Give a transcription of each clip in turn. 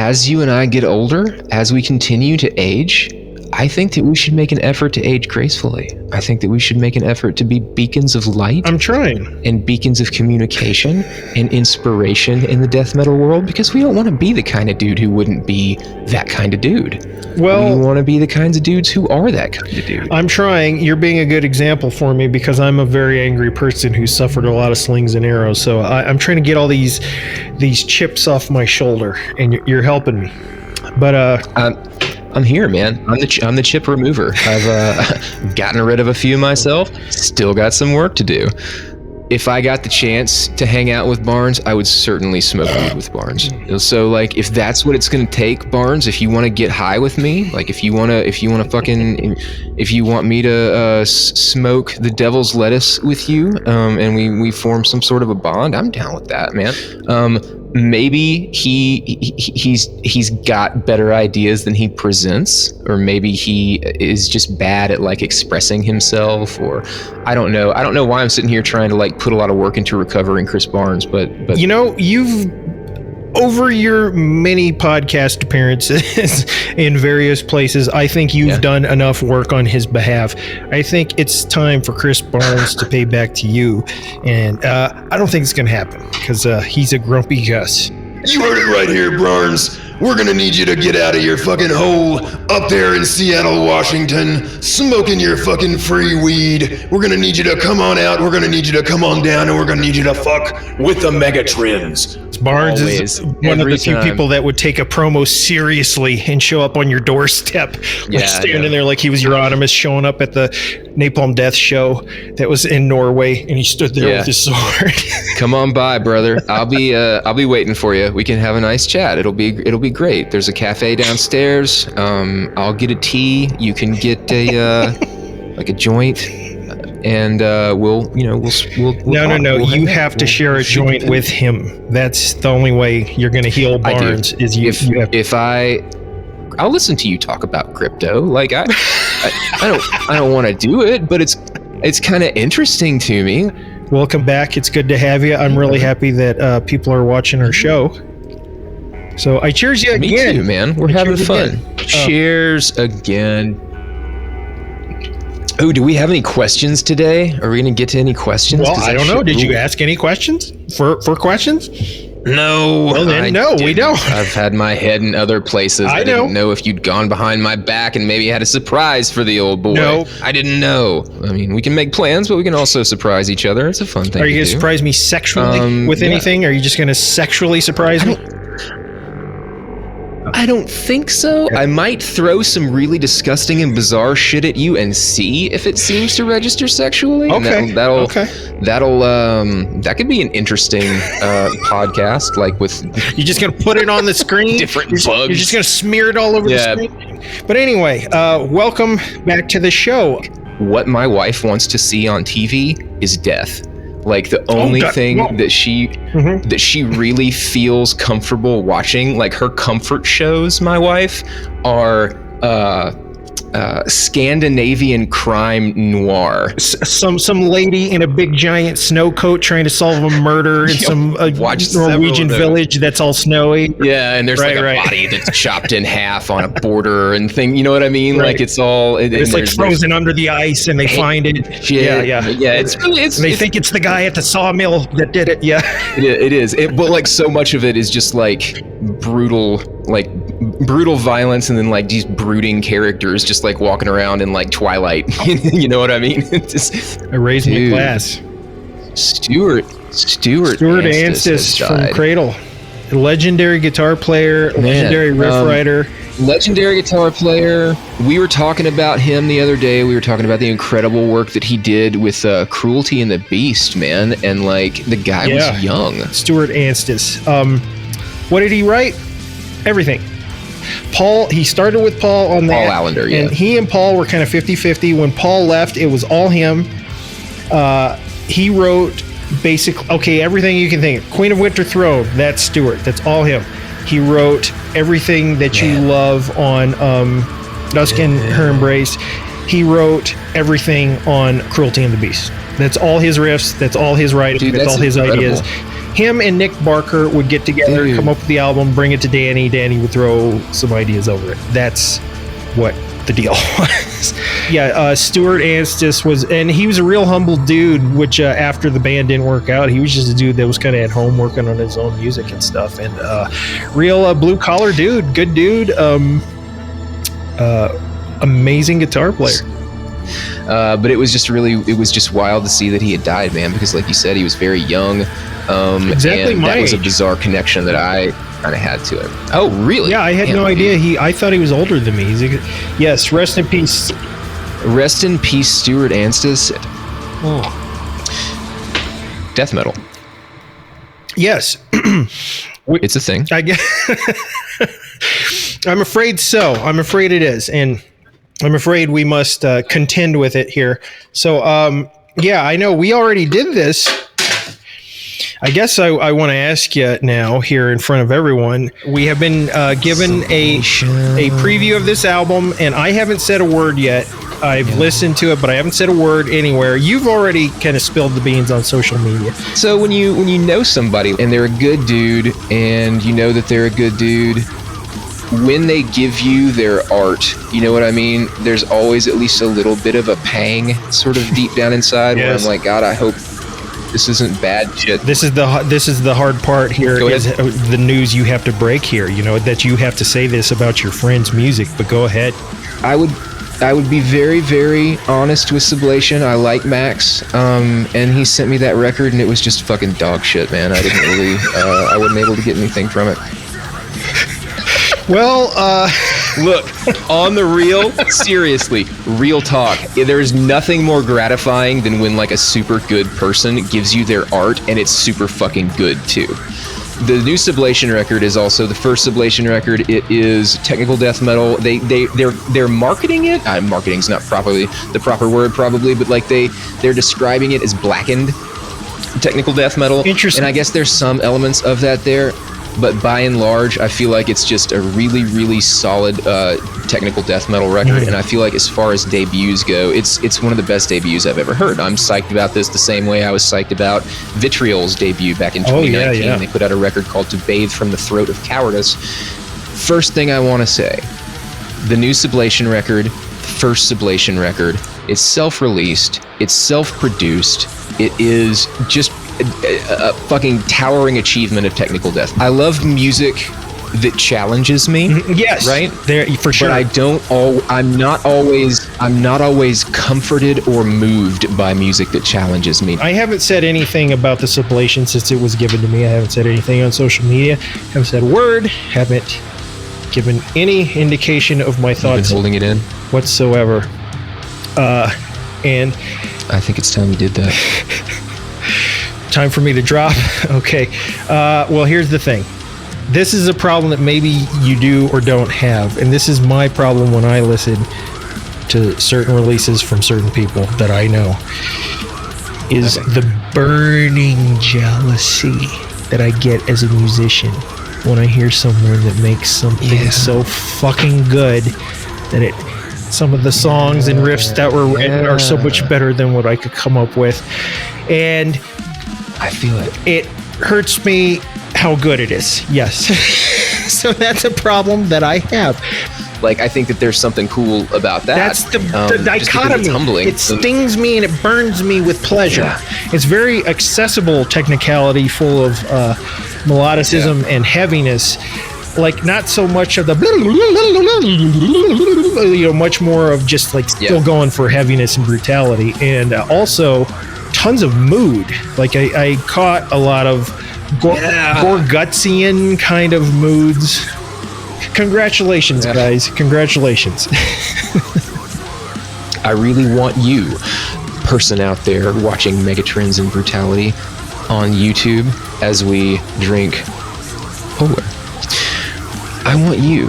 as you and I get older, as we continue to age, I think that we should make an effort to age gracefully. I think that we should make an effort to be beacons of light. I'm trying. And beacons of communication and inspiration in the death metal world, because we don't want to be the kind of dude who wouldn't be that kind of dude. Well, we want to be the kinds of dudes who are that kind of dude. I'm trying. You're being a good example for me because I'm a very angry person who suffered a lot of slings and arrows. So I'm trying to get all these chips off my shoulder, and you're helping me. But I'm here, man. I'm the chip remover. I've gotten rid of a few myself. Still got some work to do. If I got the chance to hang out with Barnes, I would certainly smoke weed with Barnes. So like, if that's what it's gonna take, Barnes, if you want to get high with me, like if you want me to smoke the devil's lettuce with you, and we form some sort of a bond, I'm down with that, man. Maybe he's got better ideas than he presents, or maybe he is just bad at like expressing himself, or I don't know why I'm sitting here trying to like put a lot of work into recovering Chris Barnes, but you know, you've over your many podcast appearances in various places, I think you've done enough work on his behalf. I think it's time for Chris Barnes to pay back to you. And I don't think it's going to happen because he's a grumpy Gus. You heard it right here, Barnes. We're gonna need you to get out of your fucking hole up there in Seattle, Washington, smoking your fucking free weed. We're gonna need you to come on out, we're gonna need you to come on down, and we're gonna need you to fuck with the Megatrends. Barnes is one of the few people that would take a promo seriously and show up on your doorstep, standing there like he was Euronymous showing up at the Napalm Death show that was in Norway, and he stood there with his sword. Come on by, brother. I'll be waiting for you. We can have a nice chat. It'll be great. There's a cafe downstairs. I'll get a tea. You can get a like a joint, and we'll No. We'll you have to share a joint with him. That's the only way you're going to heal Barnes. I'll listen to you talk about crypto. Like I don't want to do it, but it's kind of interesting to me. Welcome back. It's good to have you. I'm really happy that people are watching our show. So I cheers you again. Me too, man. We're having fun. Cheers again. Oh, do we have any questions today? Are we going to get to any questions? Well, I don't know. Did you ask any questions for questions? No. Well, then, we don't. I've had my head in other places. I didn't know if you'd gone behind my back and maybe had a surprise for the old boy. No. I didn't know. I mean, we can make plans, but we can also surprise each other. It's a fun thing. Are you going to surprise me sexually with anything? Or are you just going to sexually surprise me? I don't think so. I might throw some really disgusting and bizarre shit at you and see if it seems to register sexually. Okay. That could be an interesting podcast. Like with you're just gonna put it on the screen. Different bugs. You're just gonna smear it all over the screen. But anyway, welcome back to the show. What my wife wants to see on TV is death. Like the only thing that she really feels comfortable watching, like her comfort shows, my wife, are Scandinavian crime noir. Some lady in a big giant snow coat trying to solve a murder in some Norwegian village that's all snowy. Yeah, and there's a body that's chopped in half on a border and thing. You know what I mean? Right. Like it's all it's like frozen under the ice, and they find it. Yeah. It's really they think it's the guy at the sawmill that did it. Yeah, it is. But like so much of it is just like brutal violence, and then like these brooding characters just like walking around in like Twilight. You know what I mean? I raised my class. Stuart Anstis from CRADLE, a legendary guitar player, legendary riff writer. Legendary guitar player. We were talking about him the other day. We were talking about the incredible work that he did with Cruelty and the Beast, man. And like the guy was young. Stuart Anstis. What did he write? Everything. Paul, he started with Paul on that. Paul Allender, and he and Paul were kind of 50-50. When Paul left, it was all him. He wrote everything you can think of. Queen of Winter Throne, that's Stuart. That's all him. He wrote everything that you love on Dusk and Her Embrace. he wrote everything on Cruelty and the Beast. That's all his riffs. That's all his writing. Dude, that's all his incredible. ideas. Him and Nick Barker would get together, Dude. come up with the album, bring it to Danny. Danny would throw some ideas over it. That's what the deal was. Yeah, Stuart Anstis was, and he was a real humble dude, which after the band didn't work out, he was just a dude that was kind of at home working on his own music and stuff. And real blue collar dude, good dude, amazing guitar player. But it was just wild to see that he had died, man, because like you said, he was very young. Exactly and my that was a age. bizarre connection that I kind of had to him. Oh, really? Yeah, I had no idea. I thought he was older than me. Yes, rest in peace. Rest in peace, Stuart Anstis. Death metal. Yes. It's a thing. I guess. I'm afraid so. I'm afraid it is. And I'm afraid we must contend with it here. So, yeah, I know we already did this. I guess I want to ask you now here in front of everyone. We have been given a preview of this album, and I haven't said a word yet. I've listened to it, but I haven't said a word anywhere. You've already kind of spilled the beans on social media. So when you know somebody and they're a good dude, and you know that they're a good dude, when they give you their art, you know what I mean? There's always at least a little bit of a pang sort of deep down inside where I'm like, God, I hope this isn't bad shit. This is the hard part here. Is the news you have to break here. You know that you have to say this about your friend's music. But go ahead. I would be very, very honest with Sublation. I like Max, and he sent me that record, and it was just fucking dog shit, man. I didn't really, I wasn't able to get anything from it. Well, look, on the real, seriously, real talk. There's nothing more gratifying than when like a super good person gives you their art and it's super fucking good too. The new Sublation record is also the first Sublation record. It is technical death metal. They're marketing it. Marketing's not probably the proper word, probably, but like they're describing it as blackened technical death metal. Interesting. And I guess there's some elements of that there. But by and large, I feel like it's just a really, really solid technical death metal record. And I feel like as far as debuts go, it's one of the best debuts I've ever heard. I'm psyched about this the same way I was psyched about Vitriol's debut back in 2019. Yeah. They put out a record called To Bathe from the Throat of Cowardice. First thing I want to say, the new Sublation record, the first Sublation record, it's self-released, it's self-produced, it is just a fucking towering achievement of technical death. I love music that challenges me. Yes, right there for sure. But I'm not always comforted or moved by music that challenges me. I haven't said anything about the Sublation since it was given to me. I haven't said anything on social media. Haven't said a word. Haven't given any indication of my thoughts. You've been holding it in whatsoever. And I think it's time you did that. Time for me to drop. Okay. Well, here's the thing. This is a problem that maybe you do or don't have. And this is my problem when I listen to certain releases from certain people that I know. Is the burning jealousy that I get as a musician when I hear someone that makes something so fucking good that some of the songs and riffs that were written are so much better than what I could come up with. And I feel it. It hurts me how good it is. Yes. So that's a problem that I have. Like, I think that there's something cool about that. That's the dichotomy. It's humbling. It stings me and it burns me with pleasure. Yeah. It's very accessible technicality, full of melodicism and heaviness. Like, not so much of the, much more of just like still going for heaviness and brutality. And also tons of mood. Like, I caught a lot of Gorgutsian kind of moods. Congratulations, guys. Congratulations. I really want you, person out there watching Megatrends In Brutality on YouTube as we drink Polar. I want you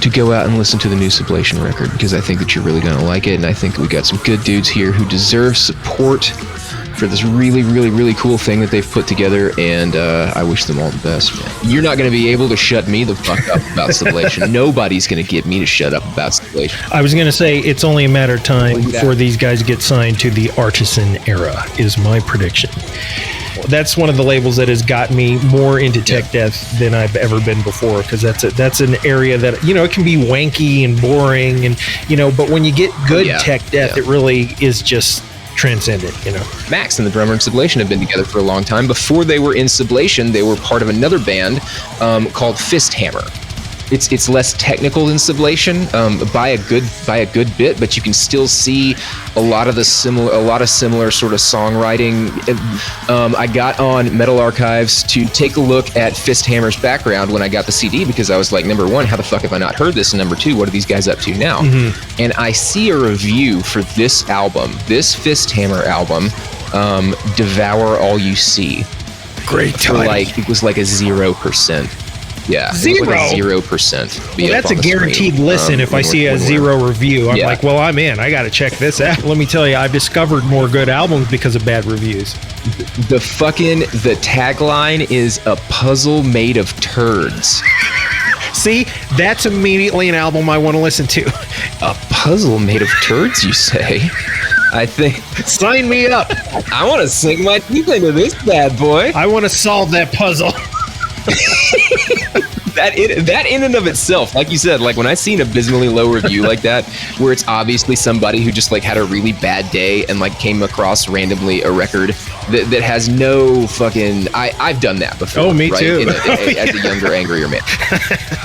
to go out and listen to the new Sublation record because I think that you're really going to like it, and I think we got some good dudes here who deserve support for this really, really, really cool thing that they've put together, and I wish them all the best, man. You're not going to be able to shut me the fuck up about Sublation. Nobody's going to get me to shut up about Sublation. I was going to say it's only a matter of time before these guys get signed to the Artisan era, is my prediction. That's one of the labels that has got me more into tech death than I've ever been before, because that's an area that, you know, it can be wanky and boring, and, you know, but when you get good tech death, it really is just transcendent, you know. Max and the drummer in Sublation have been together for a long time. Before they were in Sublation, they were part of another band called Fisthammer. It's less technical than Sublation by a good bit, but you can still see a lot of similar sort of songwriting. I got on Metal Archives to take a look at Fisthammer's background when I got the CD, because I was like, number one, how the fuck have I not heard this? And number two, what are these guys up to now? Mm-hmm. And I see a review for this album, this Fisthammer album, Devour All You See. Great title. It was like a 0%. Yeah, 0. Like 0%. Well, that's a guaranteed listen. If I see a 0 review, I'm like, well, I'm in. I got to check this out. Let me tell you, I've discovered more good albums because of bad reviews. The tagline is a puzzle made of turds. See, that's immediately an album I want to listen to. A puzzle made of turds, you say? I think. Sign me up. I want to sink my teeth into this bad boy. I want to solve that puzzle. that in and of itself, like you said, like when I see an abysmally low review like that, where it's obviously somebody who just like had a really bad day and like came across randomly a record that has no fucking. I've done that before. Oh, me too. As a younger, angrier man.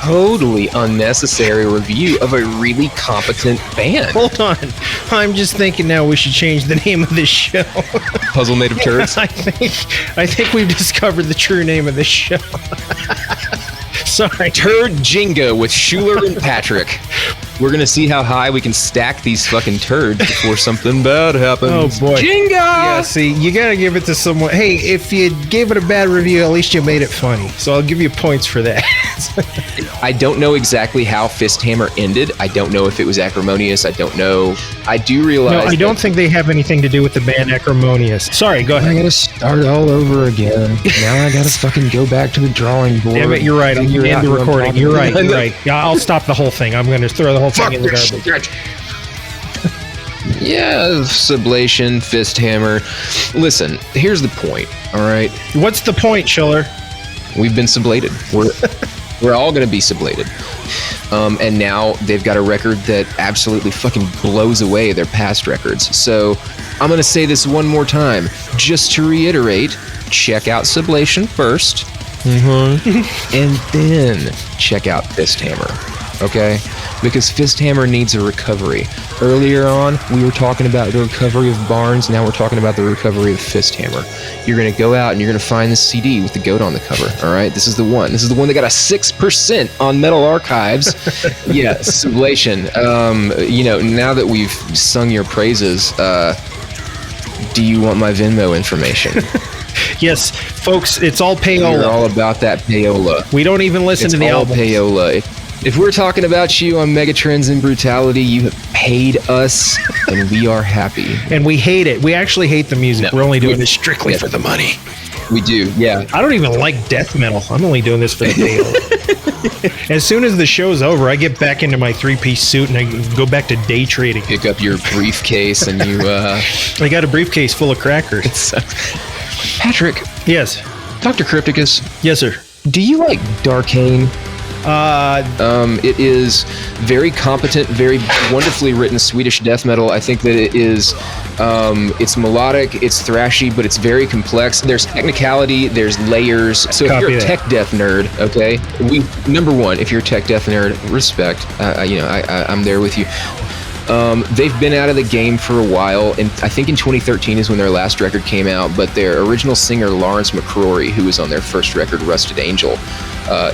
Totally unnecessary review of a really competent band. Hold on, I'm just thinking now we should change the name of this show. Puzzle made of turds. I think we've discovered the true name of this show. Sorry. Turd Jenga with Schuler and Patrick. We're going to see how high we can stack these fucking turds before something bad happens. Oh, boy. Jenga! Yeah, see, you got to give it to someone. Hey, if you gave it a bad review, at least you made it funny. So I'll give you points for that. I don't know exactly how Fisthammer ended. I don't know if it was acrimonious. I don't know. I do realize... No, I don't think they have anything to do with the band Acrimonious. Sorry, go ahead. I got to start all over again. Now I got to fucking go back to the drawing board. Damn it, you're right. I'm end the recording. You're right. You're right. Yeah, I'll stop the whole thing. I'm going to throw the whole thing in the garbage. Yeah, Sublation, Fisthammer. Listen, here's the point, all right? What's the point, Schuler? We've been sublated. We're all going to be sublated. And now they've got a record that absolutely fucking blows away their past records. So I'm going to say this one more time, just to reiterate, check out Sublation first, and then check out Fisthammer, okay? Because Fisthammer needs a recovery. Earlier on, we were talking about the recovery of Barnes. Now we're talking about the recovery of Fisthammer. You're going to go out and you're going to find the CD with the goat on the cover, all right? This is the one. This is the one that got a 6% on Metal Archives. Yeah, Sublation. You know, now that we've sung your praises, do you want my Venmo information? Yes, folks, it's all payola. We're all about that payola. We don't even listen to the album. It's all payola. If we're talking about you on Megatrends In Brutality, you have paid us, and we are happy. And we hate it. We actually hate the music. No, we're only doing this strictly for the money. We do, yeah. I don't even like death metal. I'm only doing this for the payola. As soon as the show's over, I get back into my 3-piece suit and I go back to day trading. Pick up your briefcase and you... I got a briefcase full of crackers. Patrick. Yes. Dr. Crypticus. Yes, sir. Do you like DARKANE? It is very competent, very wonderfully written Swedish death metal. I think that it is, it's melodic, it's thrashy, but it's very complex. There's technicality, there's layers. So if you're a tech death nerd, okay, number one, if you're a tech death nerd, respect. I'm there with you. They've been out of the game for a while, and I think in 2013 is when their last record came out, but their original singer, Lawrence McCrory, who was on their first record, Rusted Angel,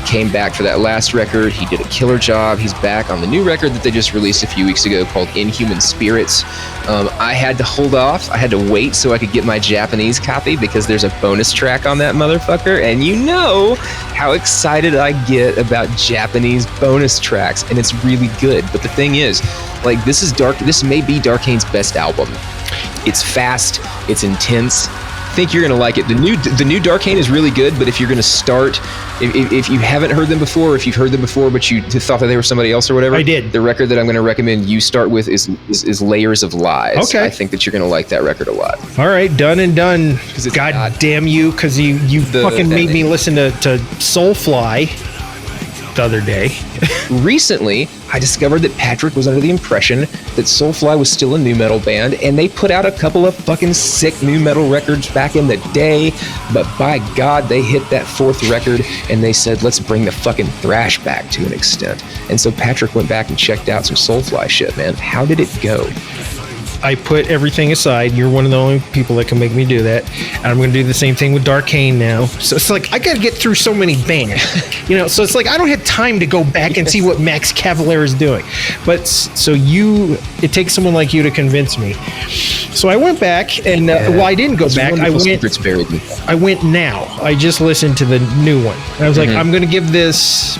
came back for that last record. He did a killer job. He's back on the new record that they just released a few weeks ago called Inhuman Spirits. I had to hold off. I had to wait so I could get my Japanese copy because there's a bonus track on that motherfucker, and you know how excited I get about Japanese bonus tracks, and it's really good. But the thing is, like, this may be DARKANE's best album. It's fast. It's intense. I think you're gonna like it. The new DARKANE is really good, but if you're gonna start, if you haven't heard them before, if you've heard them before but you thought that they were somebody else or whatever, I did. The record that I'm gonna recommend you start with is Layers of Lies. Okay. I think that you're gonna like that record a lot. All right, done and done. God damn you, because you fucking made me listen to Soulfly the other day. Recently, I discovered that Patrick was under the impression that Soulfly was still a nu metal band, and they put out a couple of fucking sick nu metal records back in the day, but by God, they hit that fourth record and they said, let's bring the fucking thrash back to an extent. And so Patrick went back and checked out some Soulfly shit, man. How did it go? I put everything aside. You're one of the only people that can make me do that. And I'm going to do the same thing with DARKANE now. So it's like, I got to get through so many bands, so it's like, I don't have time to go back and see what Max Cavalera is doing. But so it takes someone like you to convince me. So I went back and, I didn't go back. I went now. I just listened to the new one. And I was like, I'm going to give this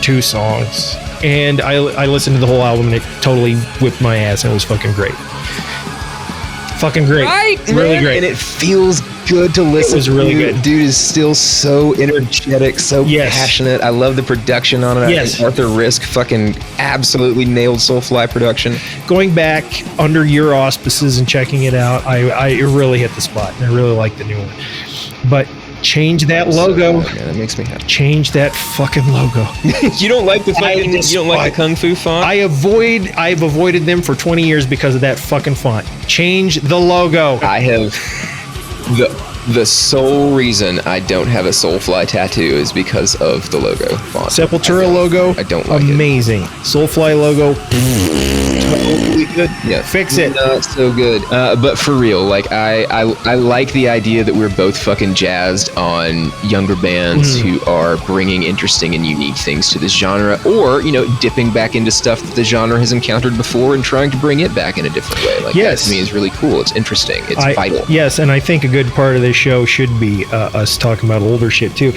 2 songs. And I listened to the whole album and it totally whipped my ass and it was fucking great. Fucking great. Right, really man. great. And it feels good to listen. It was really good. Dude is still so energetic, so passionate. I love the production on it. Yes. Arthur Risk fucking absolutely nailed Soulfly production. Going back under your auspices and checking it out, it really hit the spot. And I really like the new one. But change that logo. Yeah, that makes me happy. Change that fucking logo. You don't like the fucking, you don't like the Kung Fu font? I've avoided them for 20 years because of that fucking font. Change the logo. I have the sole reason I don't have a Soulfly tattoo is because of the logo font. Sepultura logo. I don't like amazing. Soulfly logo. Totally good. Yeah, fix it. Not so good. But for real, like I like the idea that we're both fucking jazzed on younger bands who are bringing interesting and unique things to this genre, or dipping back into stuff that the genre has encountered before and trying to bring it back in a different way. Like that to me is really cool. It's interesting. It's vital. Yes, and I think a good part of this show should be us talking about older shit too.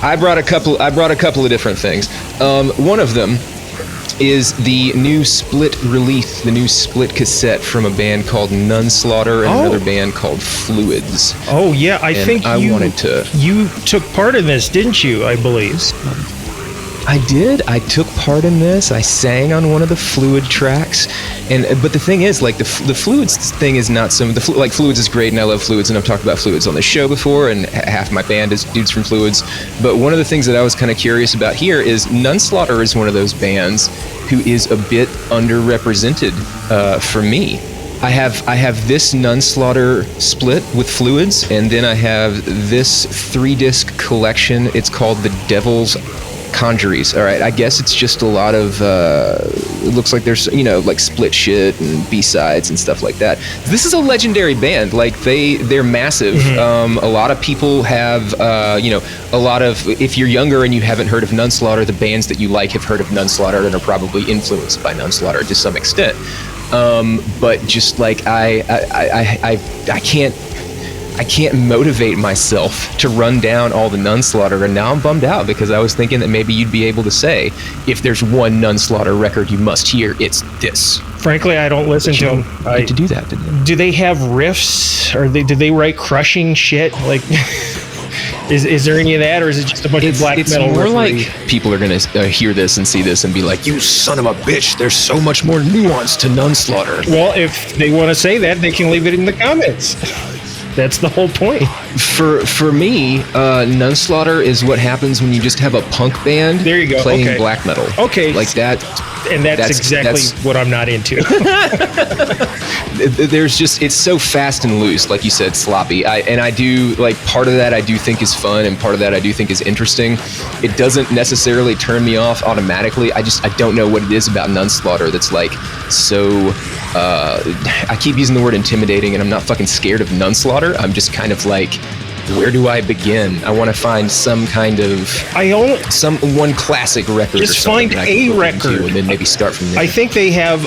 I brought a couple of different things. One of them is the new split release, the new split cassette from a band called Nunslaughter and another band called Fluids. Oh yeah, I think you took part in this, didn't you? I believe. I did. I took part in this. I sang on one of the Fluid tracks, but the thing is, like the Fluids thing is not some. Like Fluids is great, and I love Fluids, and I've talked about Fluids on the show before, and half my band is dudes from Fluids. But one of the things that I was kind of curious about here is Nunslaughter is one of those bands who is a bit underrepresented for me. I have this Nunslaughter split with Fluids, and then I have this 3-disc collection. It's called The Devil's Conjuries. All right, I guess it's just a lot of it looks like there's like split shit and B-sides and stuff like that. This is a legendary band. Like they're massive. A lot of people have a lot of, if you're younger and you haven't heard of Nunslaughter, the bands that you like have heard of Nunslaughter and are probably influenced by Nunslaughter to some extent. But just like I can't motivate myself to run down all the Nunslaughter, and now I'm bummed out because I was thinking that maybe you'd be able to say, if there's one Nunslaughter record you must hear, it's this. Frankly, I don't listen to them. I to do that, didn't they? Do they have riffs, or do they write crushing shit? Like, is there any of that, or is it just a bunch of black metal? It's more like people are gonna hear this and see this and be like, "You son of a bitch! There's so much more nuance to Nunslaughter." Well, if they want to say that, they can leave it in the comments. That's the whole point. For me, Nunslaughter is what happens when you just have a punk band playing black metal. Okay. Like that. And that's exactly what I'm not into. There's just, it's so fast and loose, like you said, sloppy. I do, like, part of that I do think is fun, and part of that I do think is interesting. It doesn't necessarily turn me off automatically. I don't know what it is about Nunslaughter that's like so, I keep using the word intimidating, and I'm not fucking scared of Nunslaughter. I'm just kind of like, where do I begin? I want to find some kind of one classic record. Just find a record, and then maybe start from there. I think they have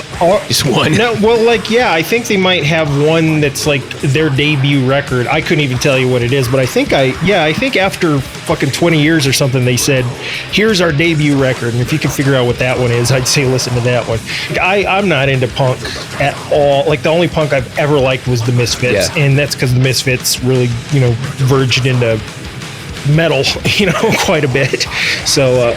Just one. No, well, like, yeah, I think they might have one that's like their debut record. I couldn't even tell you what it is, but I think after fucking 20 years or something, they said, here's our debut record. And if you can figure out what that one is, I'd say listen to that one. I'm not into punk at all. Like, the only punk I've ever liked was the Misfits. Yeah. And that's because the Misfits really, verged into metal, quite a bit. So,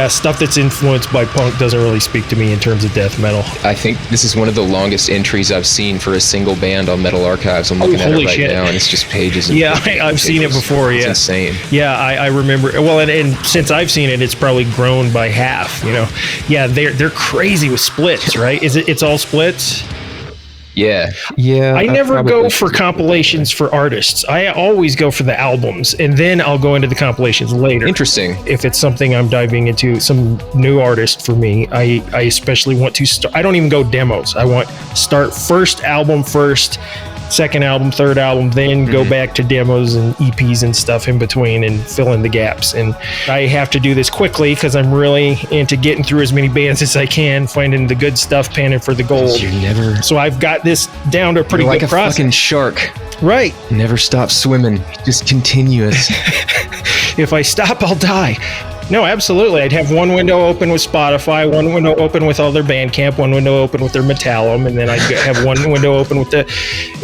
stuff that's influenced by punk doesn't really speak to me in terms of death metal. I think this is one of the longest entries I've seen for a single band on Metal Archives. I'm looking at it right now, and it's just pages and pages. Yeah, I've seen it before. It's Yeah, insane. Yeah, I remember. Well, and since I've seen it, it's probably grown by half. Yeah, they're crazy with splits, right? It's all splits. Yeah. I never go for compilations for artists. I always go for the albums, and then I'll go into the compilations later. Interesting. If it's something I'm diving into, some new artist for me, I especially want to start. I don't even go demos. I want start first album first, second album, third album, then go back to demos and EPs and stuff in between and fill in the gaps. And I have to do this quickly because I'm really into getting through as many bands as I can, finding the good stuff, panning for the gold. So I've got this down to a pretty good process. Like a fucking shark. Right. Never stop swimming. Just continuous. If I stop, I'll die. No, absolutely. I'd have one window open with Spotify, one window open with all their Bandcamp, one window open with their Metallum, and then I'd have one window open with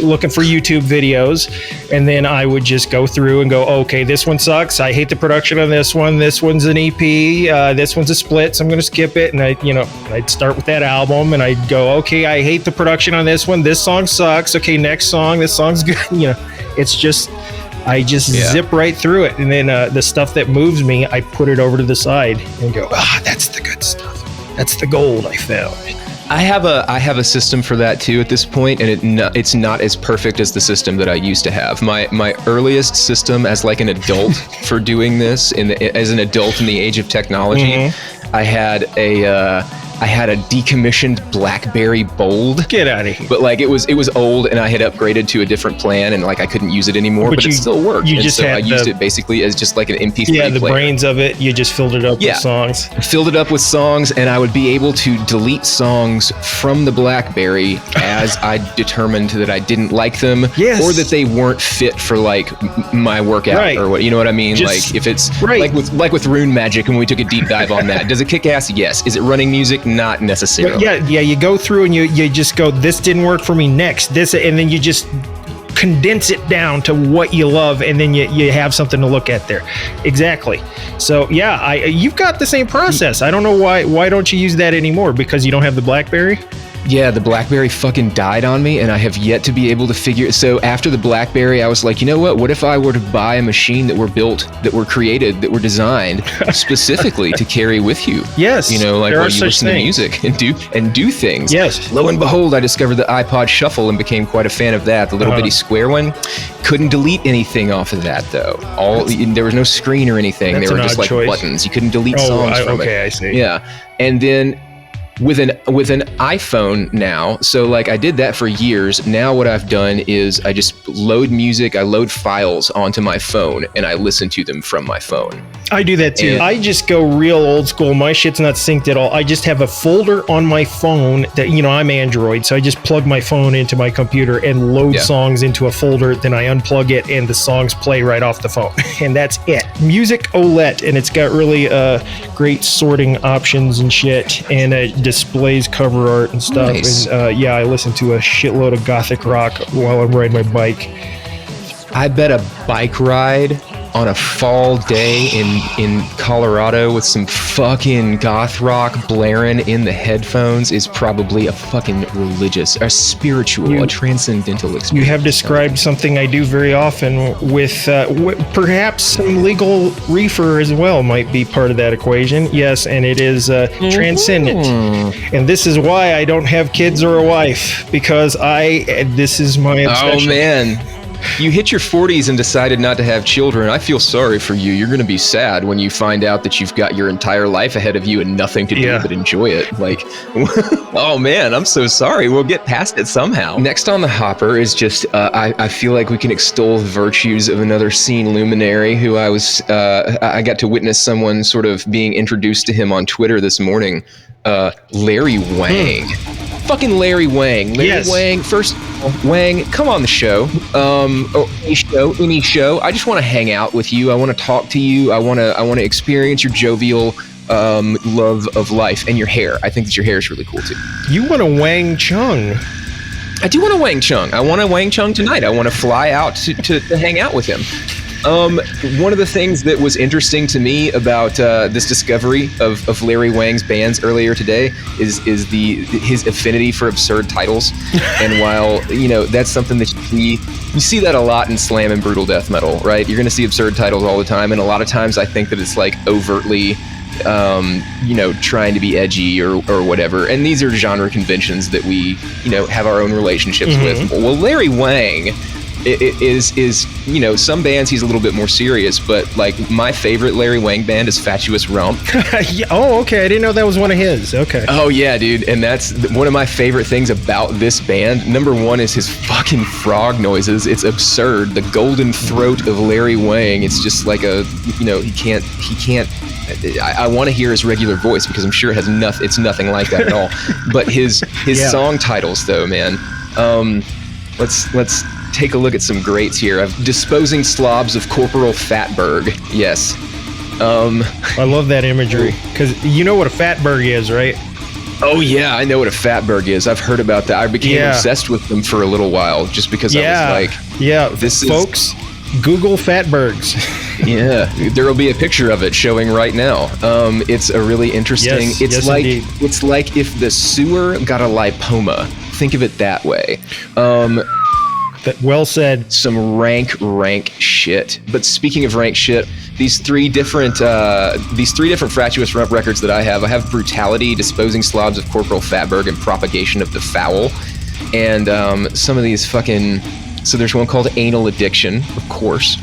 looking for YouTube videos, and then I would just go through and go, okay, this one sucks. I hate the production on this one. This one's an EP. This one's a split, so I'm going to skip it. And I'd start with that album, and I'd go, okay, I hate the production on this one. This song sucks. Okay, next song. This song's good. It's just. I just zip right through it, and then the stuff that moves me, I put it over to the side and go, that's the good stuff. That's the gold I found. I have a system for that too at this point, and it's not as perfect as the system that I used to have. My earliest system as like an adult for doing this as an adult in the age of technology, I had a decommissioned BlackBerry Bold. Get out of here. But like it was old, and I had upgraded to a different plan, and like I couldn't use it anymore, but it still worked. I used it basically as just like an MP3 player. Yeah, the brains of it, you just filled it up with songs. Filled it up with songs, and I would be able to delete songs from the BlackBerry as I determined that I didn't like them, or that they weren't fit for like my workout or what, you know what I mean? Like if it's like with Rune Magic, and we took a deep dive on that. Does it kick ass? Yes. Is it running music? Not necessarily. Yeah. You go through and you just go, this didn't work for me. Next, this, and then you just condense it down to what you love, and then you have something to look at there. Exactly. So yeah, you've got the same process. I don't know why don't you use that anymore? Because you don't have the BlackBerry? Yeah, the BlackBerry fucking died on me, and I have yet to be able to figure it. So after the BlackBerry, I was like, you know what if I were to buy a machine that were built, that were created, that were designed specifically to carry with you? Yes. Like while you listen to music and do things. Yes. Lo and behold, I discovered the iPod Shuffle and became quite a fan of that. The little bitty square one. Couldn't delete anything off of that though. There was no screen or anything. They were just like buttons. You couldn't delete songs from it. Okay, I see. Yeah. And then with an iPhone now, so like I did that for years. Now what I've done is I just load music, I load files onto my phone, and I listen to them from my phone. I do that too. I just go real old school. My shit's not synced at all. I just have a folder on my phone that, I'm Android, so I just plug my phone into my computer and load songs into a folder. Then I unplug it, and the songs play right off the phone. And that's it. Music OLED, and it's got really great sorting options and shit, and it displays cover art and stuff. Nice. And I listen to a shitload of gothic rock while I'm riding my bike. I bet a bike ride on a fall day in Colorado with some fucking goth rock blaring in the headphones is probably a fucking religious, a spiritual, a transcendental experience. You have described something I do very often with perhaps some legal reefer as well might be part of that equation. Yes, and it is transcendent. And this is why I don't have kids or a wife, because this is my obsession. Oh man. you hit your 40s and decided not to have children. I feel sorry for you. You're going to be sad when you find out that you've got your entire life ahead of you and nothing to do but enjoy it. Like, oh man, I'm so sorry. We'll get past it somehow. Next on the hopper is just, I feel like we can extol the virtues of another scene luminary who I got to witness someone sort of being introduced to him on Twitter this morning. Larry Wang. Fucking Larry Wang. Larry Wang, first Wang, come on the show. Or any show. I just want to hang out with you. I want to talk to you. I want to experience your jovial love of life and your hair. I think that your hair is really cool too. You want a Wang Chung? I do want a Wang Chung. I want a Wang Chung tonight. I want to fly out to hang out with him. One of the things that was interesting to me about this discovery of Larry Wang's bands earlier today is his affinity for absurd titles. And while, that's something that you see that a lot in slam and brutal death metal, right? You're going to see absurd titles all the time. And a lot of times I think that it's like overtly, trying to be edgy or whatever. And these are genre conventions that we, have our own relationships with. Well, Larry Wang is some bands he's a little bit more serious, but like my favorite Larry Wang band is Fatuous Rump. Oh, okay. I didn't know that was one of his. Okay. Oh yeah, dude. And that's one of my favorite things about this band. Number one is his fucking frog noises. It's absurd. The golden throat of Larry Wang. It's just like he can't. I want to hear his regular voice because I'm sure it has nothing. It's nothing like that at all. But his song titles though, man. Let's take a look at some greats here. Disposing Slobs of Corporal Fatberg. Yes. I love that imagery because you know what a Fatberg is, right? Oh yeah, I know what a Fatberg is. I've heard about that. I became obsessed with them for a little while just because I was like, folks, Google Fatbergs. Yeah, there will be a picture of it showing right now. It's a really interesting. It's like if the sewer got a lipoma. Think of it that way. Well said. Some rank shit. But speaking of rank shit, these three different Fatuous Rump records that I have Brutality, Disposing Slobs of Corporal Fatberg, and Propagation of the Foul. And some of these fucking... So there's one called Anal Addiction, of course.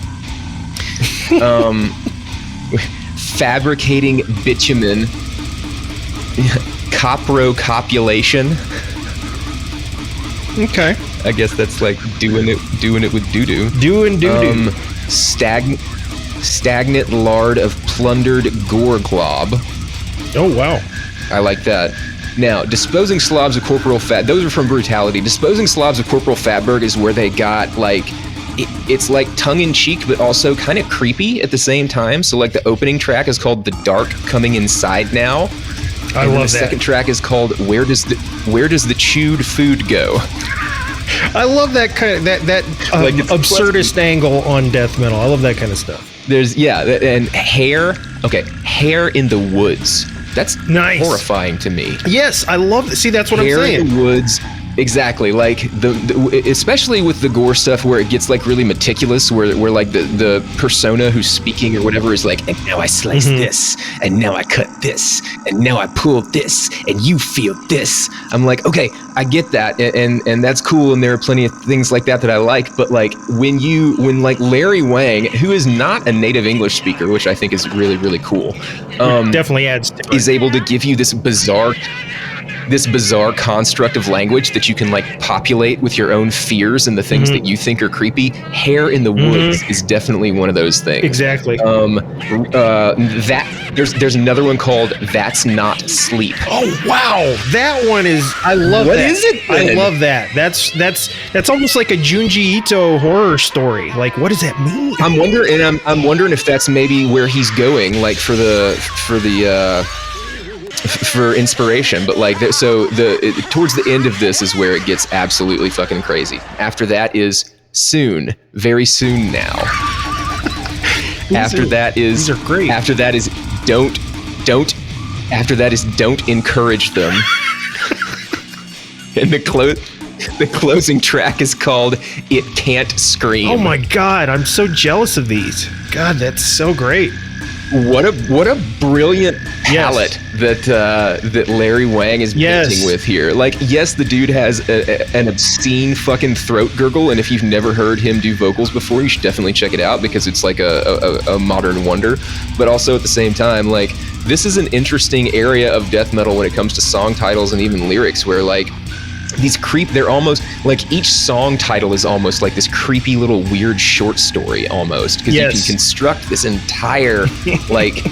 Fabricating Bitumen. Copropopulation. Okay. I guess that's like doing it with doo-doo. Doing doo-doo. Stagnant lard of plundered gore glob. Oh, wow. I like that. Now, Disposing Slobs of Corporal Fat, those are from Brutality. Disposing Slobs of Corporal Fatberg is where they got like, it's like tongue-in-cheek, but also kind of creepy at the same time. So like the opening track is called The Dark Coming Inside Now. I love that. The second track is called Where Does the Chewed Food Go? I love that kind of that like absurdist angle on death metal. I love that kind of stuff. There's and hair in the woods. That's nice. Horrifying to me. Yes, I love it. See, that's what hair I'm saying. In the woods. Exactly, like the especially with the gore stuff where it gets like really meticulous, where like the persona who's speaking or whatever is like, and now I slice this, and now I cut this, and now I pull this, and you feel this. I'm like, okay, I get that, and that's cool, and there are plenty of things like that I like, but like when like Larry Wang, who is not a native English speaker, which I think is really, really cool, definitely adds to it. Is able to give you this bizarre construct of language that you can like populate with your own fears and the things that you think are creepy. Hair in the woods is definitely one of those things. Exactly. There's another one called That's Not Sleep. Oh wow, that one is. I love that. What is it then? I love that. That's almost like a Junji Ito horror story. Like, what does that mean? I'm wondering if that's maybe where he's going, like for inspiration, but like towards the end of this is where it gets absolutely fucking crazy. After that is soon, very soon now. After that is these are great. After that is don't. After that is don't encourage them. And the closing track is called It Can't Scream. Oh my God, I'm so jealous of these. God, that's so great. What a brilliant palette that Larry Wang is painting with here. Like, yes, the dude has an obscene fucking throat gurgle, and if you've never heard him do vocals before, you should definitely check it out because it's like a modern wonder. But also at the same time, like, this is an interesting area of death metal when it comes to song titles and even lyrics, where like they're almost like each song title is almost like this creepy little weird short story almost, because you can construct this entire like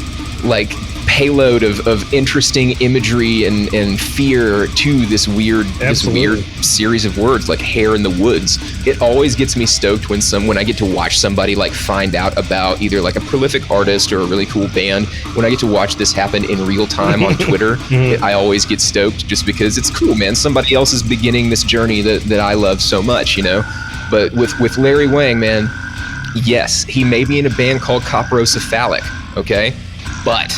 payload of interesting imagery and fear to this weird series of words, like Hair in the Woods. It always gets me stoked when I get to watch somebody like find out about either like a prolific artist or a really cool band. When I get to watch this happen in real time on Twitter, I always get stoked just because it's cool, man. Somebody else is beginning this journey that I love so much, you know? But with Larry Wang, man, yes, he may be in a band called Coprocephalic, okay? But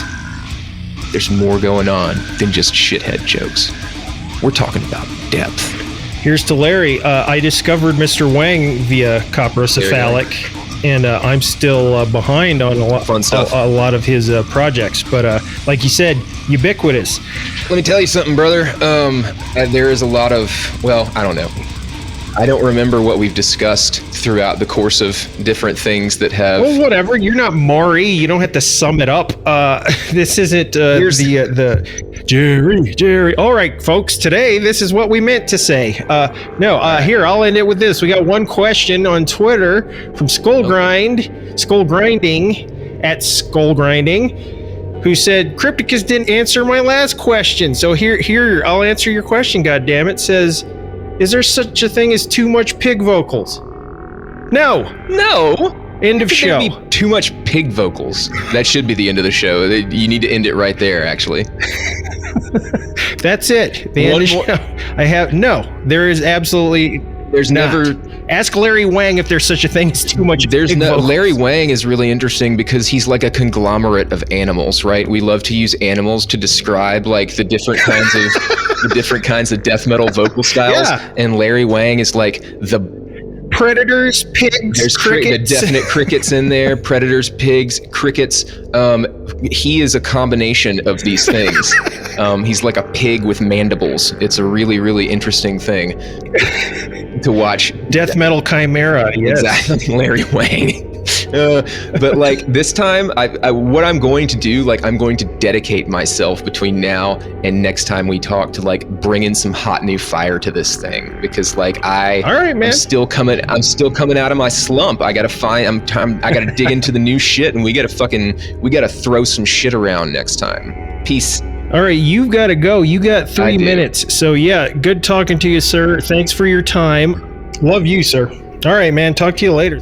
there's more going on than just shithead jokes. We're talking about depth. Here's to Larry. I discovered Mr. Wang via Coprocephalic, and I'm still behind on a lot of his projects. But like you said, ubiquitous. Let me tell you something, brother. There is a lot of, well, I don't know. I don't remember what we've discussed throughout the course of different things that have... Well, whatever. You're not Maury. You don't have to sum it up. This isn't the Jerry. All right, folks. Today, this is what we meant to say. Here, I'll end it with this. We got one question on Twitter from Skullgrinding, who said, Crypticus didn't answer my last question. So here, I'll answer your question, goddammit. Says... Is there such a thing as too much pig vocals? No. End of show. Be too much pig vocals. That should be the end of the show. You need to end it right there, actually. That's it. The end of the show. There is absolutely... There's never... Ask Larry Wang if there's such a thing as too much pig vocals. Larry Wang is really interesting because he's like a conglomerate of animals, right? We love to use animals to describe like the different kinds of death metal vocal styles. Yeah. And Larry Wang is like the predators, pigs, there's crickets. Definite crickets in there. Predators, pigs, crickets. He is a combination of these things. He's like a pig with mandibles. It's a really, really interesting thing to watch. Death metal chimera. Yes. Exactly, Larry Wang. But like this time, what I'm going to do, like I'm going to dedicate myself between now and next time we talk to like bringing some hot new fire to this thing, because like I'm still coming out of my slump. I gotta dig into the new shit, and we gotta throw some shit around next time. Peace. All right, you've got to go. You got 3 minutes. So yeah, good talking to you, sir. Thanks for your time. Love you, sir. All right, man. Talk to you later.